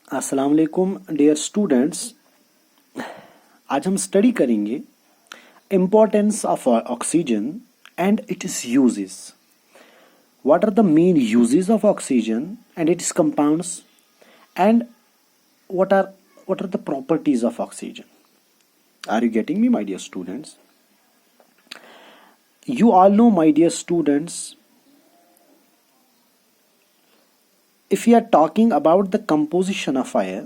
अस्सलाम वालेकुम dear students. आज हम स्टडी करेंगे importance of oxygen and its uses. What are the main uses of oxygen and its compounds and what are what are the properties of oxygen? Are you getting me, my dear students? You all know, my dear students, if we are talking about the composition of air,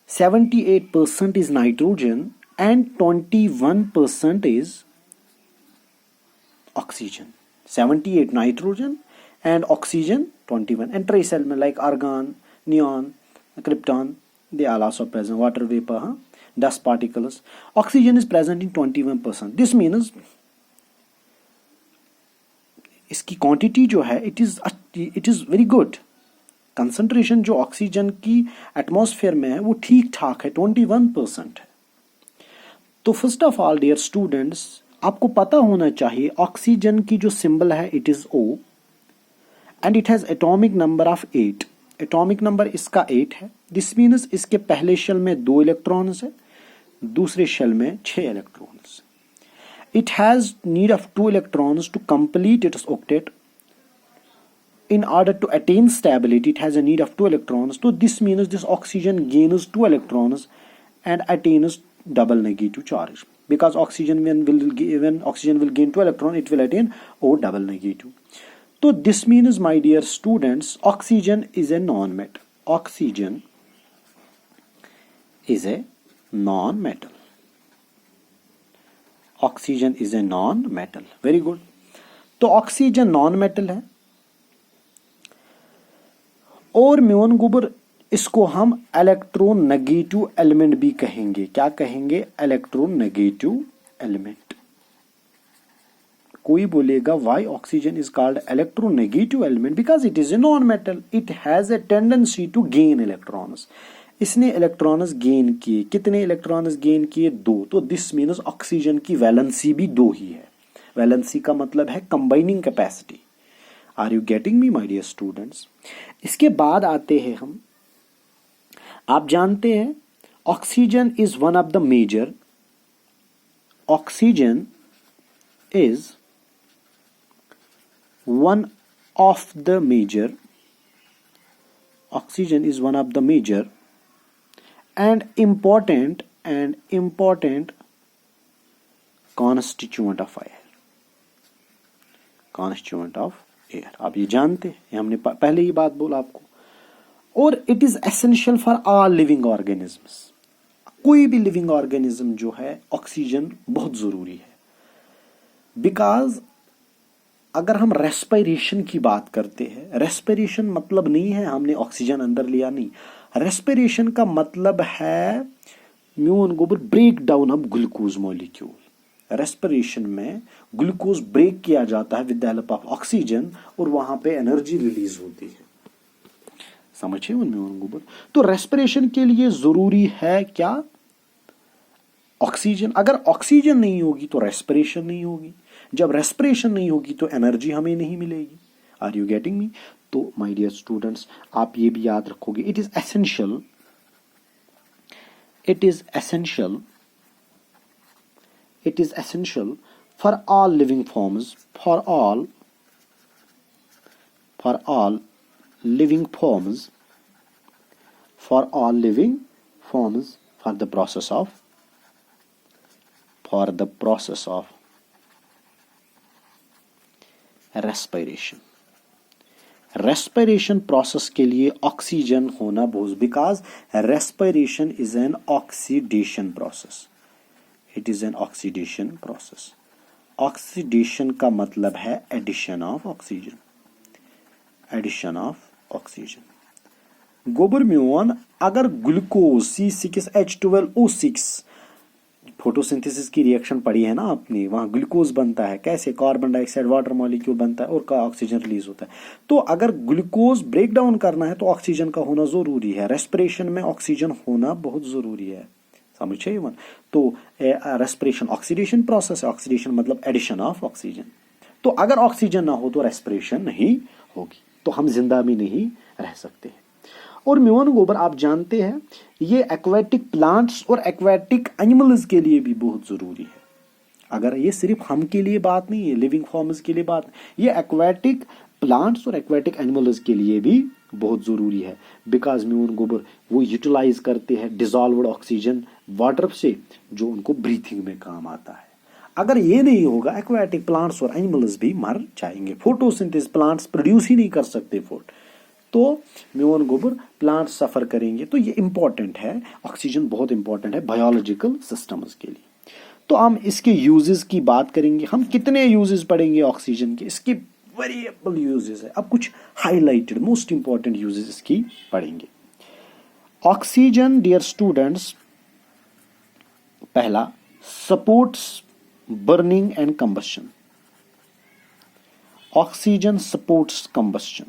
78% is nitrogen and 21% is oxygen. 78 nitrogen and oxygen 21. And trace element like argon, neon, krypton, they are also present. Water vapor, dust particles. Oxygen is present in 21%. This means इसकी quantity जो है it is very good. Concentration जो oxygen की atmosphere में है वो ठीक ठाक है, 21% है। तो first of all dear students, आपको पता होना चाहिए ऑक्सीजन की जो सिंबल है it is O and it has atomic number of 8। Atomic number इसका 8 है। दिस मीन्स इसके पहले शेल में 2 इलेक्ट्रॉन्स है, दूसरे शेल में 6 electrons. It has need of 2 electrons to complete its octet. In order to attain stability, it has a need of 2 electrons. So this means this oxygen gains 2 electrons and attains double negative charge. Because oxygen when oxygen will gain 2 electrons, it will attain O double negative. So this means, my dear students, oxygen is a non-metal. Oxygen is a non-metal. Oxygen is a non metal. Very good. तो oxygen non metal है और म्योन गुबर इसको हम electronegative element भी कहेंगे। क्या कहेंगे? Electronegative element. कोई बोलेगा why oxygen is called electronegative element? Because it is a non metal, it has a tendency to gain electrons. इसने इलेक्ट्रॉन्स गेन किए। कितने इलेक्ट्रॉन्स गेन किए? 2। तो दिस मीन्स ऑक्सीजन की वैलेंसी भी 2 ही है। वैलेंसी का मतलब है combining capacity. Are you getting me, my dear students? इसके बाद आते हैं हम, आप जानते हैं oxygen is one of the major, oxygen is one of the major, oxygen is one of the major and important constituent of air, constituent of air। आप ये जानते हैं, हमने पहले ही बात बोला आपको। और it is essential for all living organisms. कोई भी लिविंग ऑर्गेनिज्म जो है ऑक्सीजन बहुत जरूरी है। बिकॉज अगर हम रेस्पिरेशन की बात करते हैं, रेस्पिरेशन मतलब नहीं है हमने ऑक्सीजन अंदर लिया, नहीं। रेस्पिरेशन का मतलब है म्यून गोबर break down of glucose molecule. Respiration में ग्लूकोज ब्रेक किया जाता है with the help of oxygen और वहां पे एनर्जी रिलीज होती है। समझे म्यून गोबर? तो रेस्पिरेशन के लिए जरूरी है क्या? ऑक्सीजन। अगर ऑक्सीजन नहीं होगी तो रेस्पिरेशन नहीं होगी। जब रेस्पिरेशन नहीं होगी तो एनर्जी हमें नहीं मिलेगी। Are you getting me? तो माय डियर स्टूडेंट्स, आप ये भी याद रखोगे, it is essential, it is essential, it is essential for all living forms, for all living forms, for all living forms, for the process of respiration. Respiration process के लिए oxygen होना बहुत, because respiration is an oxidation process. It is an oxidation process. Oxidation का मतलब है addition of oxygen, addition of oxygen. गोबर म्यून अगर glucose C6H12O6 photosynthesis की रिएक्शन पढ़ी है ना आपने, वहां ग्लूकोज बनता है। कैसे? कार्बन डाइऑक्साइड वाटर मॉलिक्यूल बनता है और का ऑक्सीजन रिलीज होता है। तो अगर ग्लूकोज ब्रेक डाउन करना है तो ऑक्सीजन का होना जरूरी है। रेस्पिरेशन में ऑक्सीजन होना बहुत जरूरी है। समझे इवन? तो रेस्पिरेशन ऑक्सीडेशन प्रोसेस है। ऑक्सीडेशन मतलब एडिशन ऑफ ऑक्सीजन। तो अगर ऑक्सीजन ना हो तो रेस्पिरेशन नहीं होगी, तो हम जिंदा भी नहीं रह सकते हैं। और म्योन गोबर आप जानते हैं ये एक्वेटिक प्लांट्स और एक्वेटिक एनिमल्स के लिए भी बहुत जरूरी है। अगर ये सिर्फ हम के लिए बात नहीं है, लिविंग फॉर्म्स के लिए बात, ये एक्वेटिक प्लांट्स और एक्वेटिक एनिमल्स के लिए भी बहुत जरूरी है। बिकॉज म्योन गोबर वो यूटिलाइज करते हैं डिजॉल्व्ड ऑक्सीजन वाटर से, जो उनको ब्रीथिंग में काम आता है। अगर ये नहीं होगा एक्वेटिक प्लांट्स और एनिमल्स भी मर जाएंगे। फोटोसिंथेसिस, प्लांट्स प्रोड्यूस ही नहीं कर सकते फूड, तो म्योन गोबर प्लांट सफर करेंगे। तो ये इंपॉर्टेंट है, ऑक्सीजन बहुत इंपॉर्टेंट है बायोलॉजिकल सिस्टम्स के लिए। तो हम इसके यूजेस की बात करेंगे। हम कितने यूजेस पढ़ेंगे ऑक्सीजन के, इसके वेरिएबल यूजेस है। अब कुछ हाईलाइटेड मोस्ट इंपॉर्टेंट यूजेस इसकी पढ़ेंगे। ऑक्सीजन डियर स्टूडेंट्स, पहला supports burning and combustion. Oxygen supports combustion.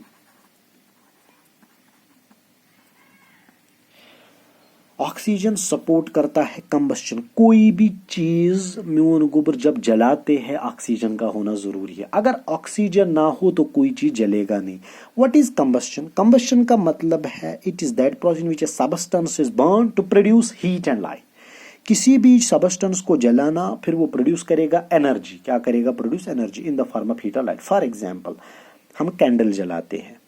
Oxygen support करता है कंबशन। कोई भी चीज म्योन गोबर जब जलाते हैं ऑक्सीजन का होना जरूरी है। अगर ऑक्सीजन ना हो तो कोई चीज जलेगा नहीं। What is combustion? कंबशन का मतलब है it is that process in which a substance is burn to produce heat and light. किसी भी सबस्टेंस को जलाना, फिर वो प्रोड्यूस करेगा एनर्जी। क्या करेगा? Produce energy in the form of heat और लाइट। फॉर एग्जाम्पल, हम कैंडल जलाते हैं।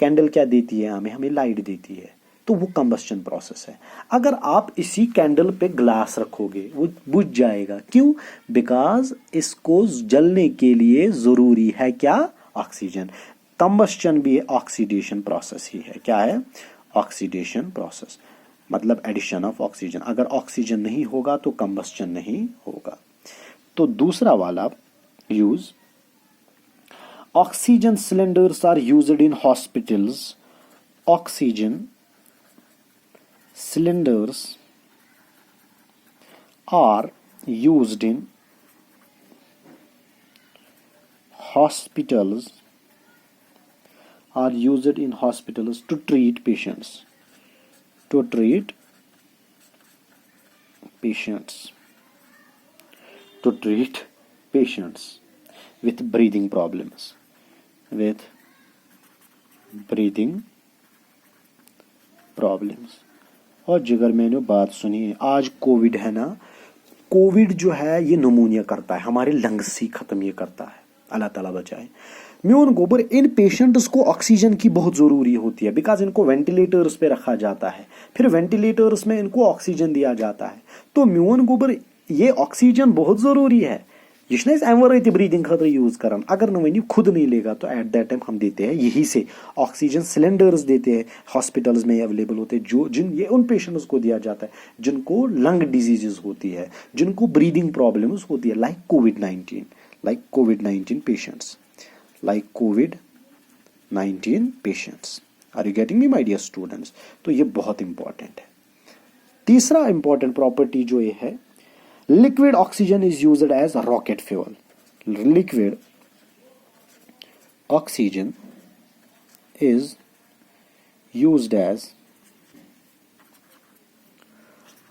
कैंडल क्या देती है हमें? हमें लाइट देती है। तो वो कंबस्शन प्रोसेस है। अगर आप इसी कैंडल पे ग्लास रखोगे वो बुझ जाएगा। क्यों? बिकॉज इसको जलने के लिए जरूरी है क्या? ऑक्सीजन। कंबस्शन भी ऑक्सीडेशन प्रोसेस ही है। क्या है? ऑक्सीडेशन प्रोसेस, मतलब एडिशन ऑफ ऑक्सीजन। अगर ऑक्सीजन नहीं होगा तो कंबस्शन नहीं होगा। तो दूसरा वाला use, oxygen cylinders are used in hospitals. Oxygen cylinders are used in hospitals to treat patients to treat patients with breathing problems और जिगर मैंने बात सुनी है, आज कोविड है ना, कोविड जो है ये निमोनिया करता है, हमारे लंग्स ही खत्म ये करता है, अल्लाह ताला बचाए। म्योन गोबर इन पेशेंट्स को ऑक्सीजन की बहुत जरूरी होती है। बिकॉज इनको वेंटिलेटर्स पे रखा जाता है, फिर वेंटिलेटर्स में इनको ऑक्सीजन दिया जाता है। तो म्योन गोबर ये ऑक्सीजन बहुत जरूरी है। ये अमे वे ब्रीदिंग खतर यूज कर। अगर न वन खुद नहीं लेगा तो एट दैट टाइम हम देते हैं यही से ऑक्सीजन सिलेंडर्स देते हैं। हॉस्पिटल्स में अवेलेबल होते हैं, जो ये उन पेशेंट्स को दिया जाता है जिनको लंग डिजीजेस होती है, जिनको ब्रीदिंग प्रॉब्लम्स होती है, लाइक कोविड-19 patients. Are you getting me my dear students? तो ये बहुत इंपॉर्टेंट है। तीसरा इंपॉर्टेंट प्रॉपर्टी जो ये है, liquid oxygen is used as rocket fuel. Liquid oxygen is used as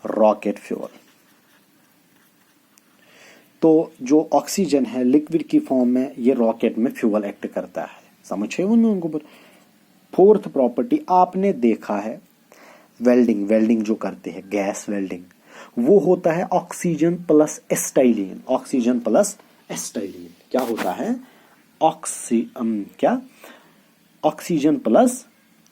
rocket fuel. तो जो ऑक्सीजन है लिक्विड की फॉर्म में, ये रॉकेट में फ्यूल एक्ट करता है। समझे उनको? फोर्थ प्रॉपर्टी, आपने देखा है वेल्डिंग जो करते हैं, गैस वेल्डिंग, वो होता है ऑक्सीजन प्लस एस्टाइलिन। क्या होता है? Oxygen plus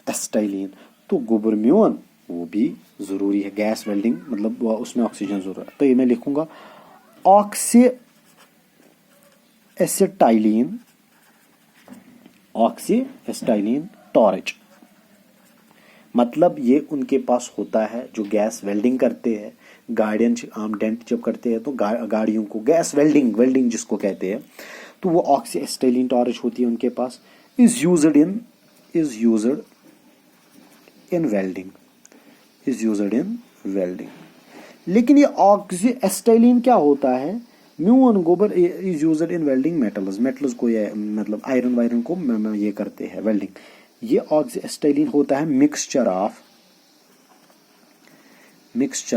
एस्टाइलिन। तो गोबर म्योन वो भी जरूरी है। गैस वेल्डिंग मतलब उसमें ऑक्सीजन जरूरत है। तो ये मैं लिखूंगा ऑक्सी एस्टाइलिन टॉर्च। मतलब ये उनके पास होता है जो गैस वेल्डिंग करते हैं, गार्डियन आर्म डेंट जब करते हैं तो गाड़ियों को गैस वेल्डिंग जिसको कहते हैं, तो वो ऑक्सी एस्टाइलिन टॉर्च होती है उनके पास। Is used in welding. लेकिन ये ऑक्सी एस्टाइलिन क्या होता है? म्योन गोबर is used in welding metals को, ये मतलब आयरन वायरन को ये करते हैं वेल्डिंग। ये ऑक्सी एस्टाइलिन होता है मिक्सचर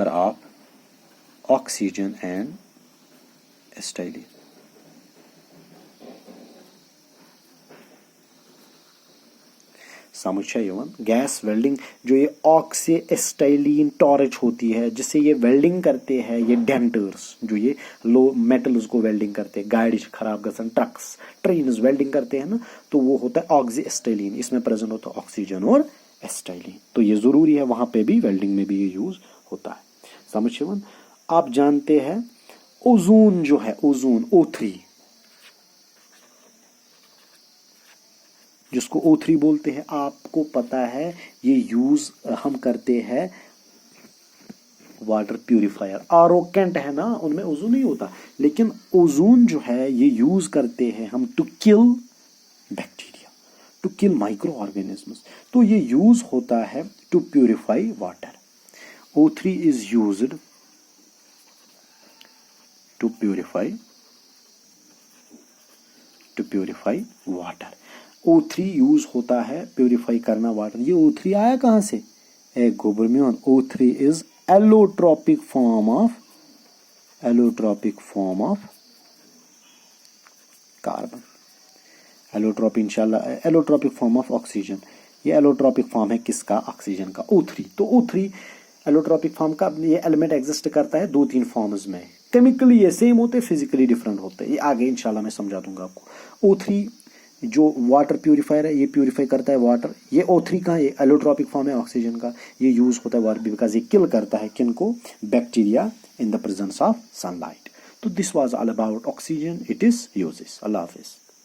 ऑफ ऑक्सीजन एंड एस्टाइलिन। समझ यवन गैस वेल्डिंग जो ये ऑक्सी एस्टाइलिन टॉर्च होती है जिससे ये वेल्डिंग करते हैं, ये डेंटर्स जो ये लो मेटल्स को वेल्डिंग करते हैं, गाड़ी खराब गसन ट्रक्स ट्रेन्स वेल्डिंग करते हैं ना, तो वो होता है ऑक्सी एस्टाइलिन, इसमें प्रेजेंट होता है ऑक्सीजन और एस्टाइलिन। तो ये जरूरी है, वहां पे भी वेल्डिंग में भी ये यूज होता है। समझ यवन। आप जानते हैं ओजोन जो है, ओजोन O3 जिसको O3 बोलते हैं, आपको पता है ये यूज हम करते हैं वाटर प्यूरिफायर। आरओ कैंट है ना, उनमें ओजोन नहीं होता, लेकिन ओजोन जो है ये यूज करते हैं हम to kill bacteria, to kill micro organisms. तो ये यूज होता है to purify water. O3 is used to purify water. O3 use होता है प्यूरिफाई करना वाटर। ये O3 आया कहां से? ए गोबरमियन। O3 is allotropic form of carbon. Allotropic form of oxygen. ये एलोट्रोपिक फॉर्म है किसका? ऑक्सीजन का, O3। तो O3 एलोट्रोपिक फॉर्म का ये एलिमेंट एग्जिस्ट करता है 2-3 फॉर्म्स में। केमिकली ये सेम होते हैं, फिजिकली डिफरेंट होते हैं। ये आगे इंशाल्लाह मैं समझा दूंगा आपको। O3 जो वाटर प्यूरिफायर है, ये प्यूरिफाई करता है वाटर। ये O3 का ये एलोट्रोपिक फॉर्म है ऑक्सीजन का। ये यूज होता है वाटर बिकॉज ये किल करता है किनको? Bacteria in the presence of sunlight. तो this was all about oxygen, it is uses. अल्लाह हाफिज।